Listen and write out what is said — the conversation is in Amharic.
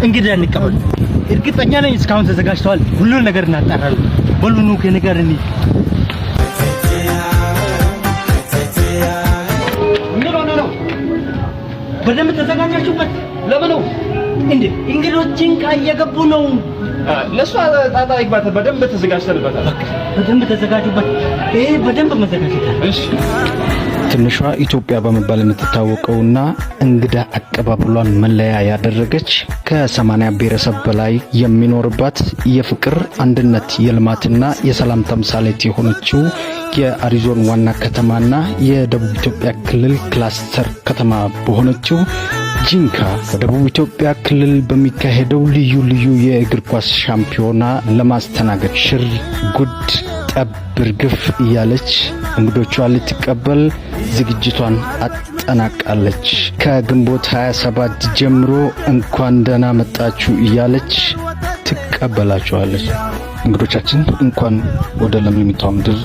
እንግዲህ እንቀበል እርግጠኛ ነኝ እስካሁን ተዘጋጅተዋል ሁሉን ነገር እናጣራለን ሁሉን ነው ከነገርኒ ነው በደም ተዘጋጃችሁበት ለምን ነው እንዴ እንግዶችን ካየገቡ ነው ለሷ ጣጣ ይግባት በደም ተዘጋጅተንበታል በደም ተዘጋጁበት በደም መዘጋጀት እሺ ትንሿ ኢትዮጵያ በመባል የምትታወቀውና እንግዳ አቀባበሏን መለያ ያደረገች ከ80 ብሔረሰብ በላይ የሚኖርባት የፍቅር አንድነት የልማትና የሰላም ተምሳሌት የሆነችው የአሪዞን ዋና ከተማና የደቡብ ኢትዮጵያ ክልል ክላስተር ከተማ በሆነችው ጂንካ በደቡብ ኢትዮጵያ ክልል በሚካሄደው ልዩ የእግር ኳስ ሻምፒዮና ለማስተናገድ ሽር ጉድ ጠብር ግፍ እያለች እንግዶቿን ልትቀበል ዝግጅቷን አጠናቃለች ከግንቦት 27 ጀምሮ እንኳን ደህና መጣችሁ እያለች ትቀበላችኋለች እንግዶቻችን እንኳን ወደ ለምለሚቷ ምድር